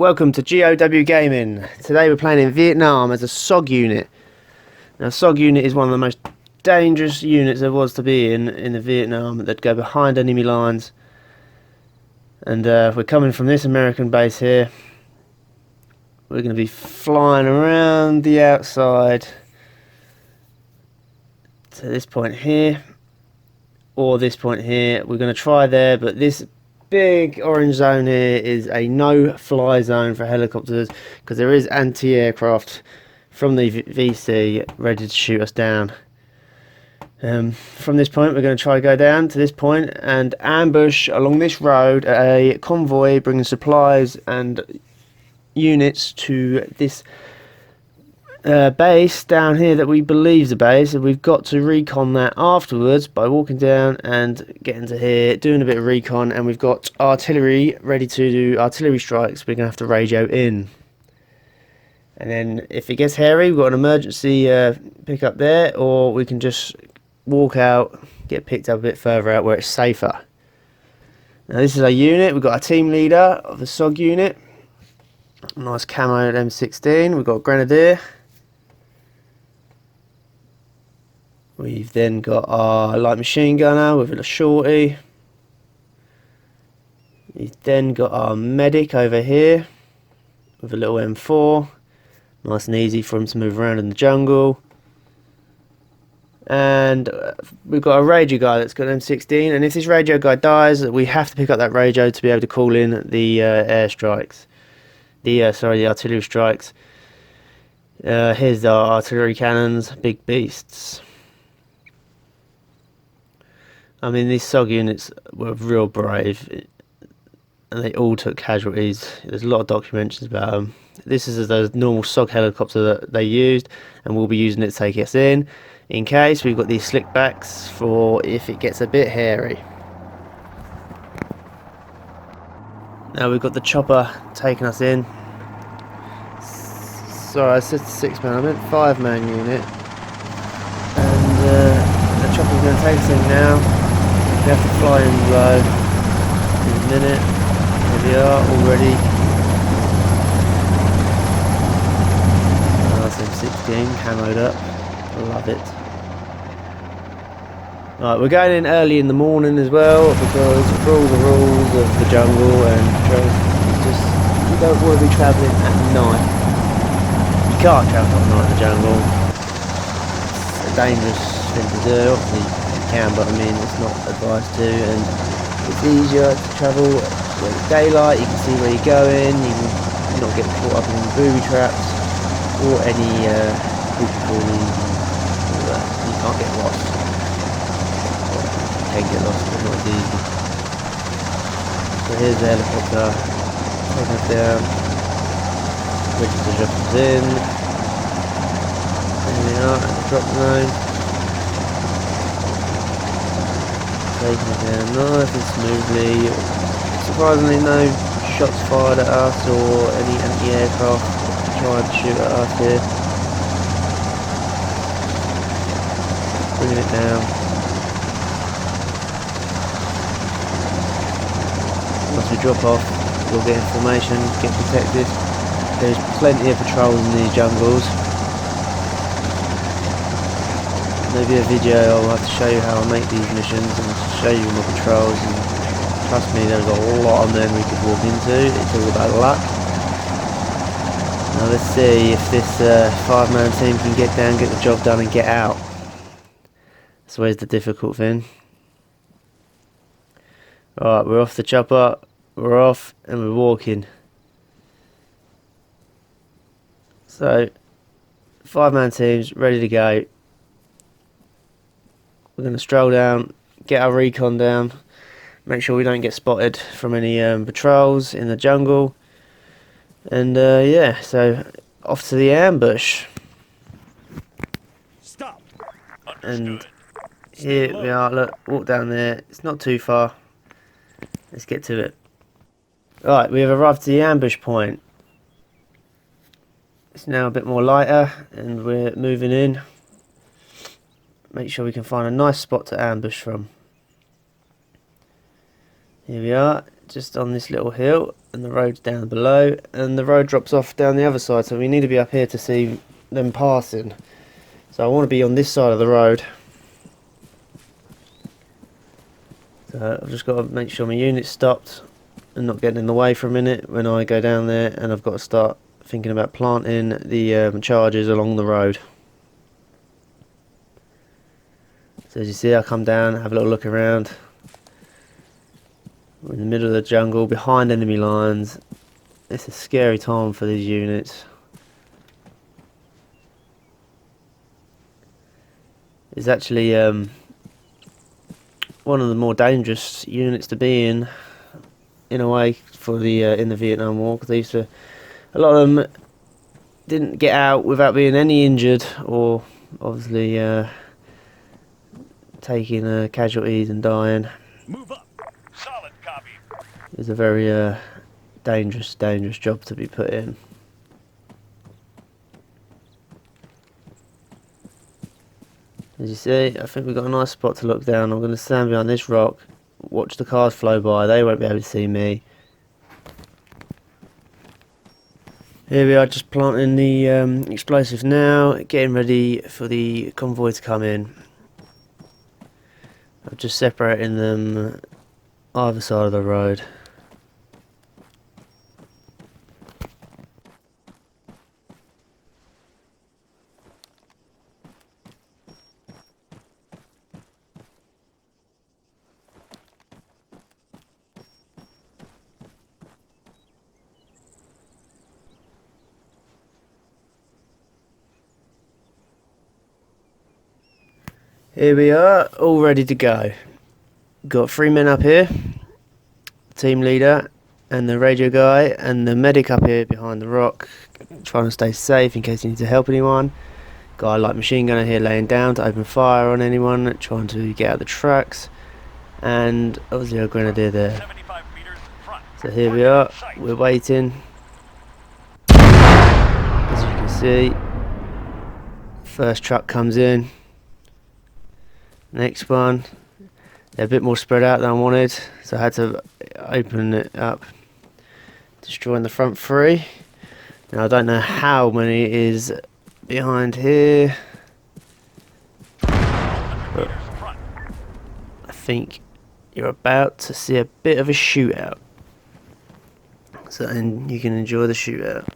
Welcome to GOW Gaming. Today we're playing in Vietnam as a SOG unit. Now SOG unit is one of the most dangerous units there was to be in the Vietnam that go behind enemy lines. And we're coming from this American base here. We're going to be flying around the outside to this point here, or this point here. We're going to try there, but this big orange zone here is a no-fly zone for helicopters because there is anti-aircraft from the VC ready to shoot us down. From this point we're going to try to go down to this point and ambush along this road a convoy bringing supplies and units to this base down here that we believe is a base, and we've got to recon that afterwards by walking down and getting to here, doing a bit of recon, and we've got artillery ready to do artillery strikes. We're going to have to radio in. And then if it gets hairy, we've got an emergency pick up there, or we can just walk out, get picked up a bit further out where it's safer. Now this is our unit. We've got our team leader of the SOG unit. Nice camo M16. We've got a grenadier. We've then got our light machine gunner with a shorty. We've then got our medic over here with a little M4. Nice and easy for him to move around in the jungle. And we've got a radio guy that's got an M16. And if this radio guy dies, we have to pick up that radio to be able to call in the airstrikes. The artillery strikes. Here's our artillery cannons, big beasts. I mean, these SOG units were real brave, and they all took casualties. There's a lot of documentations about them. This is the normal SOG helicopter that they used, and we'll be using it to take us in case. We've got these slick backs for if it gets a bit hairy. Now we've got the chopper taking us in. Sorry, I said 6-man, I meant 5-man unit. And the chopper's going to take us in now. We have to fly in low in a minute. Here we are already. That's M16 camoed up. I love it. Right, we're going in early in the morning as well because for all the rules of the jungle and just you don't want to be travelling at night. You can't travel at night in the jungle. It's a dangerous thing to do. Obviously you can, but I mean it's not advised to, and it's easier to travel when it's daylight. You can see where you're going. You can not get caught up in booby traps or any creepy crawlies and all that. You can't get lost. Can get lost, but not as easy. So here's the helicopter taking us down, ready to drop us in. There we are at the drop zone. Taking it down nice and smoothly. Surprisingly no shots fired at us or any anti-aircraft trying to shoot at us here. Bringing it down. Once we drop off, we'll get information, get protected. There's plenty of patrols in these jungles. Maybe a video I'll have to show you how I make these missions and show you my patrols. And trust me, there's a lot of them we could walk into. It's all about luck. Now let's see if this 5-man team can get down, get the job done and get out. That's always the difficult thing. Alright, we're off the chopper, we're off and we're walking. So, 5-man teams ready to go. We're going to stroll down, get our recon down, make sure we don't get spotted from any patrols in the jungle. And yeah, so off to the ambush. Stop. And here we are, look, walk down there, it's not too far. Let's get to it. Right, we have arrived to the ambush point. It's now a bit more lighter and we're moving in. Make sure we can find a nice spot to ambush from. Here we are. just on this little hill, and the road's down below, and the road drops off down the other side, so we need to be up here to see them passing. So I want to be on this side of the road. So I've just got to make sure my unit's stopped and not getting in the way for a minute when I go down there, and I've got to start thinking about planting the charges along the road. So as you see, I come down, have a little look around. We're in the middle of the jungle, behind enemy lines. It's a scary time for these units. It's actually one of the more dangerous units to be in a way, for the in the Vietnam War, because a lot of them didn't get out without being any injured, or obviously taking casualties and dying. Move up. Solid copy. It's a very dangerous job to be put in. As you see, I think we've got a nice spot to look down. I'm going to stand behind this rock, watch the cars flow by. They won't be able to see me. Here we are, just planting the explosives now, getting ready for the convoy to come in. I'm just separating them either side of the road. Here we are, all ready to go. Got 3 men up here, team leader and the radio guy, and the medic up here behind the rock, trying to stay safe in case you need to help anyone. Guy like machine gunner here laying down to open fire on anyone trying to get out the tracks, and obviously a grenadier there. So here we are, we're waiting. As you can see, first truck comes in. Next one, they're a bit more spread out than I wanted, so I had to open it up, destroying the front 3. Now I don't know how many is behind here, but I think you're about to see a bit of a shootout, so then you can enjoy the shootout.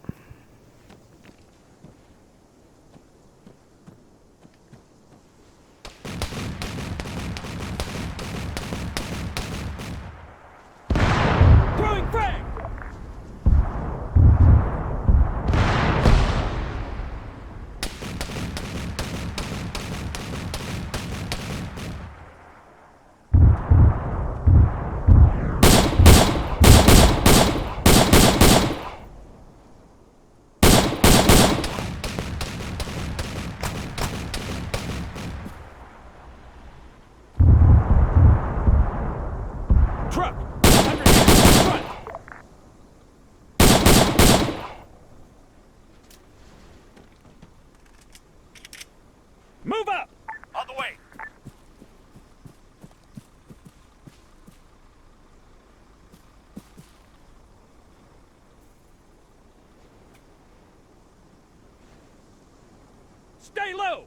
Move up! On the way! Stay low!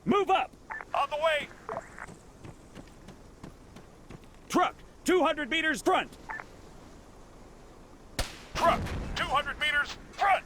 Move up! On the way! Truck, 200 meters front! Truck, 200 meters front!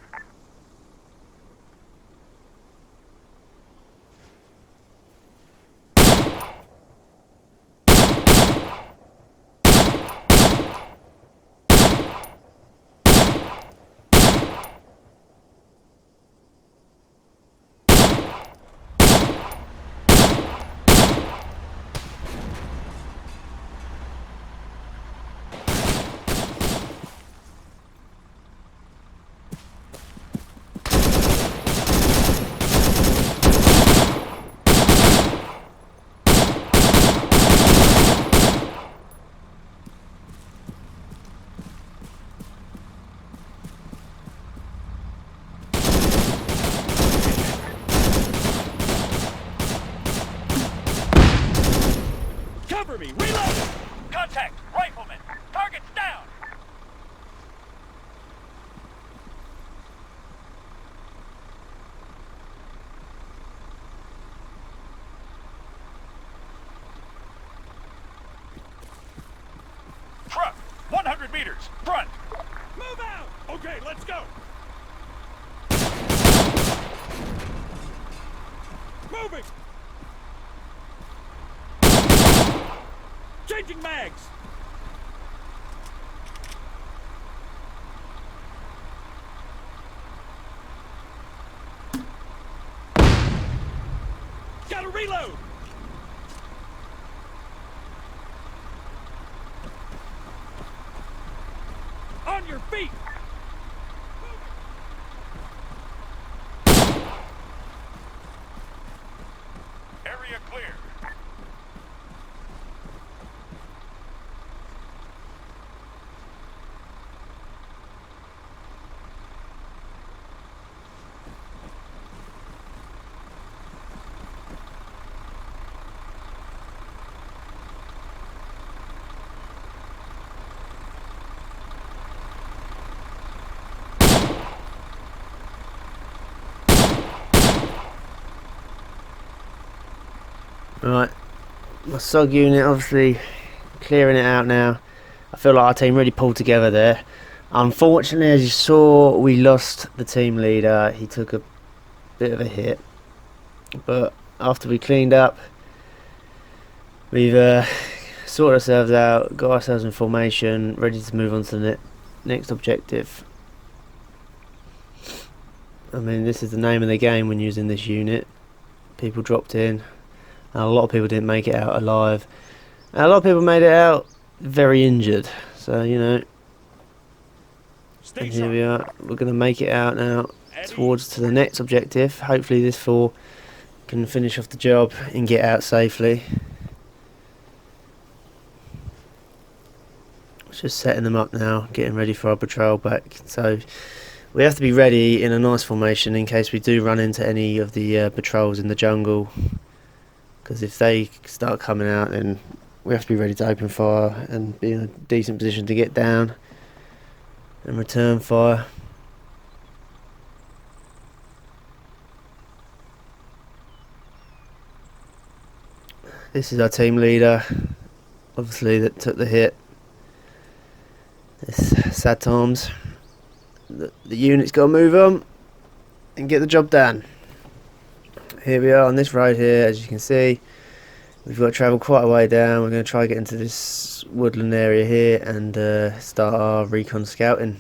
meters. Front. Move out. Okay, let's go. Moving. Changing mags. Gotta reload. On your feet. Area clear. Right, my SOG unit obviously clearing it out now. I feel like our team really pulled together there. Unfortunately, as you saw, we lost the team leader. He took a bit of a hit, but after we cleaned up, we've sorted ourselves out, got ourselves in formation, ready to move on to the next objective. I mean, this is the name of the game when using this unit. People dropped in, and a lot of people didn't make it out alive, and a lot of people made it out very injured. So, you know, and here we are. We're going to make it out now towards to the next objective. Hopefully this 4 can finish off the job and get out safely. Just setting them up now, getting ready for our patrol back. So we have to be ready in a nice formation in case we do run into any of the patrols in the jungle, because if they start coming out, then we have to be ready to open fire and be in a decent position to get down and return fire. This is our team leader, obviously, that took the hit. It's sad times. The unit's got to move on and get the job done. Here we are on this road here, as you can see. We've got to travel quite a way down. We're going to try to get into this woodland area here and start our recon scouting.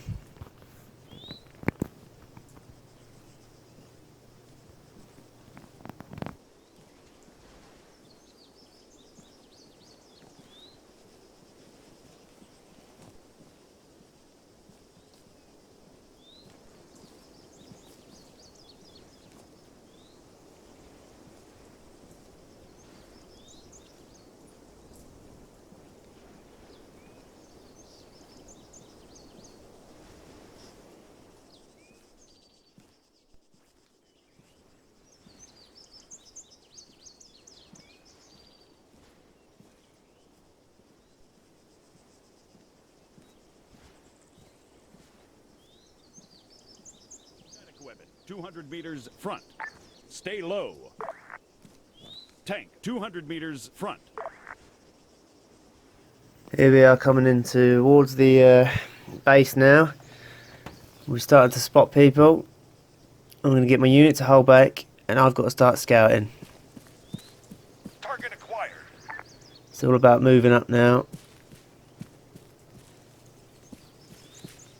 Weapon, 200 meters front. Stay low. Tank, 200 meters front. Here we are coming in towards the base now. We started to spot people. I'm going to get my unit to hold back, and I've got to start scouting. Target acquired. It's all about moving up now.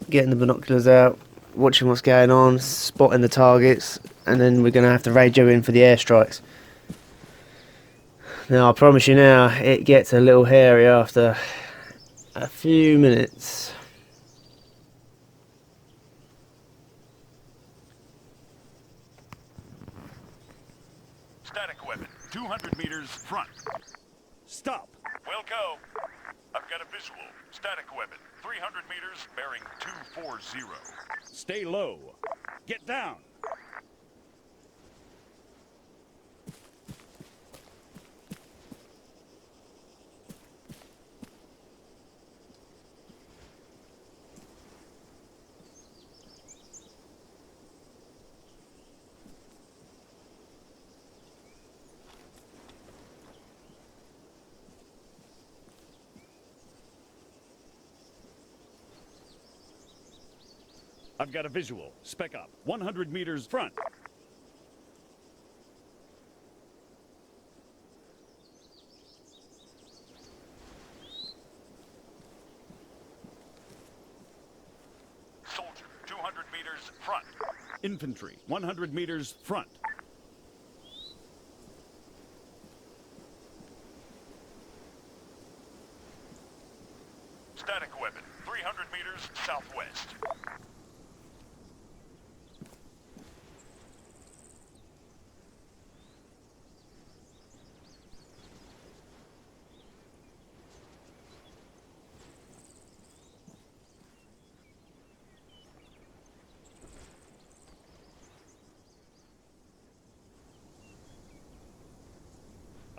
Getting the binoculars out, watching what's going on, spotting the targets, and then we're going to have to radio in for the airstrikes. Now, I promise you now, it gets a little hairy after a few minutes. Static weapon, 200 meters front. Stop. We'll go. I've got a visual. Static weapon, 300 meters, bearing 240. Stay low. Get down. I've got a visual. Spec up. 100 meters front. Soldier, 200 meters front. Infantry, 100 meters front. Static weapon, 300 meters southwest.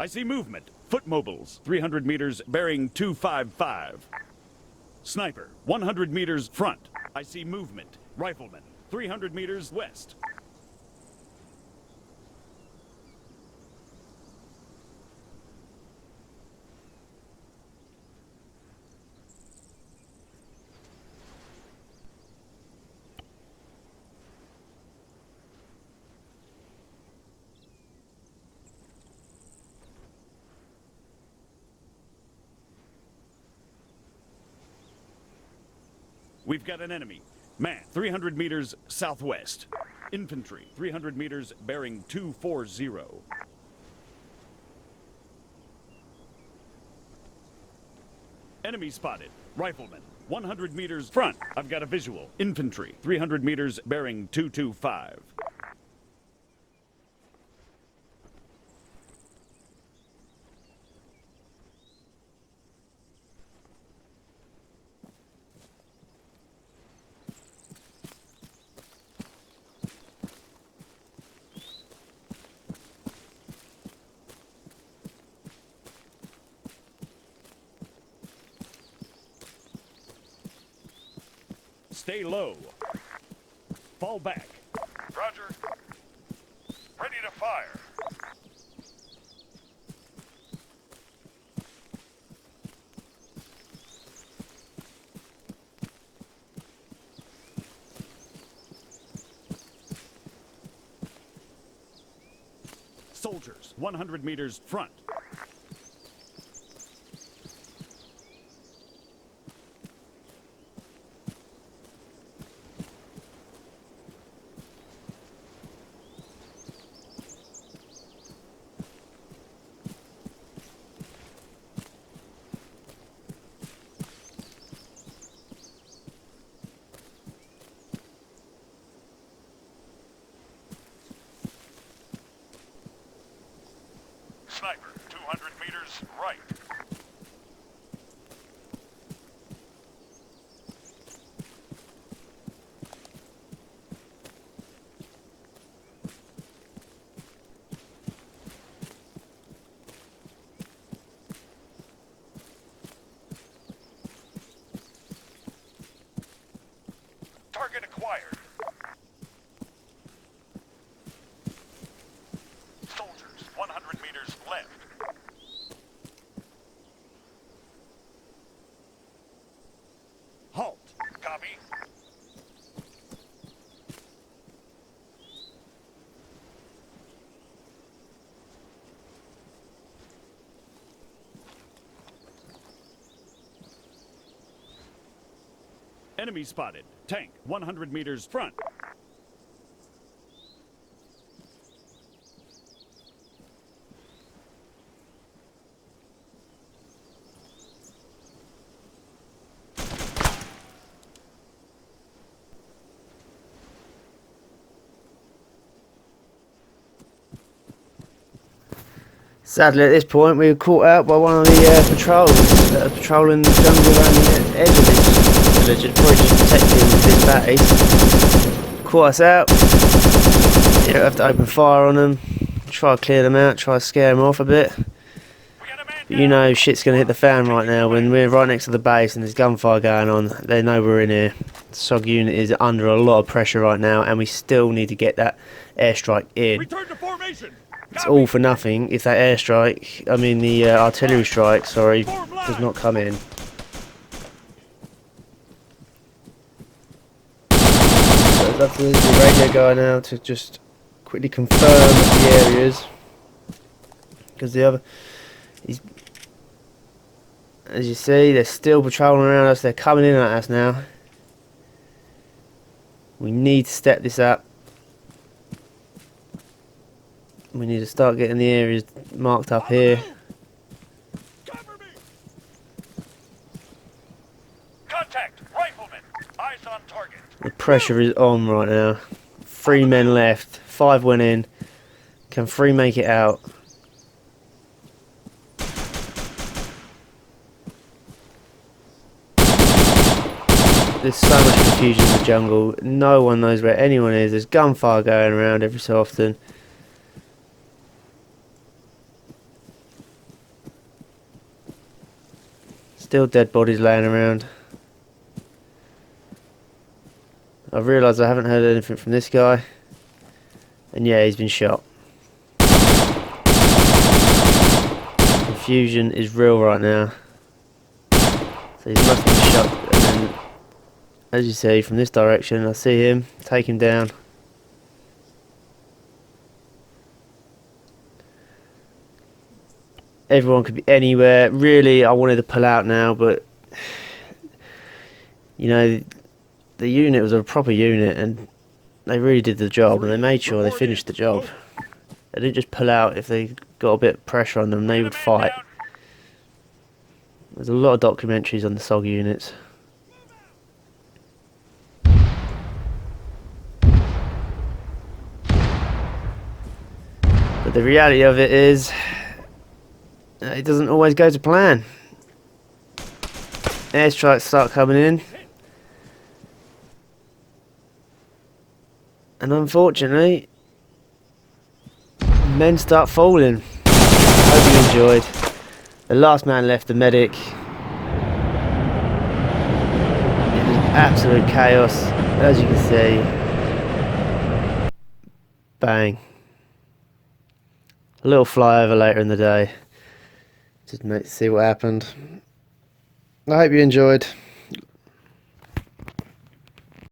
I see movement. Foot mobiles, 300 meters bearing 255. Sniper, 100 meters front. I see movement. Rifleman, 300 meters west. We've got an enemy. Man, 300 meters southwest. Infantry, 300 meters bearing 240. Enemy spotted. Rifleman, 100 meters front. I've got a visual. Infantry, 300 meters bearing 225. Stay low. Fall back. Roger. Ready to fire. Soldiers, 100 meters front. Sniper, 200 meters right. Target acquired. Soldiers, 100 meters left. Halt. Copy. Enemy spotted. Tank, 100 meters front. Sadly, at this point, we were caught out by one of the patrols that are patrolling the jungle around the edge of this village, probably just protecting this base. Caught us out. You have to open fire on them, try to clear them out, try to scare them off a bit. But you know shit's going to hit the fan right now when we're right next to the base and there's gunfire going on. They know we're in here. The SOG unit is under a lot of pressure right now, and we still need to get that airstrike in. Return to formation. It's all for nothing if that airstrike, I mean the artillery strike, sorry, does not come in. it's up to the radio guy now to just quickly confirm the areas, because the other, he's, as you see, they're still patrolling around us. They're coming in at us now. We need to step this up. We need to start getting the areas marked up here. Cover me. Contact, rifleman. Eyes on target. The pressure is on right now. 3 men left. 5 went in. Can 3 make it out? There's so much confusion in the jungle. No one knows where anyone is. There's gunfire going around every so often. Still dead bodies laying around. I've realised I haven't heard anything from this guy. And yeah, he's been shot. Confusion is real right now. So he must have been shot. And then, as you see, from this direction, I see him. Take him down. Everyone could be anywhere. Really, I wanted to pull out now, but you know, the unit was a proper unit, and they really did the job, and they made sure they finished the job. They didn't just pull out if they got a bit of pressure on them. They would fight. There's a lot of documentaries on the SOG units. But the reality of it is, it doesn't always go to plan. Airstrikes start coming in, and unfortunately, men start falling. Hope you enjoyed. The last man left, the medic. It was absolute chaos, as you can see. Bang. A little flyover later in the day. Just see what happened. I hope you enjoyed.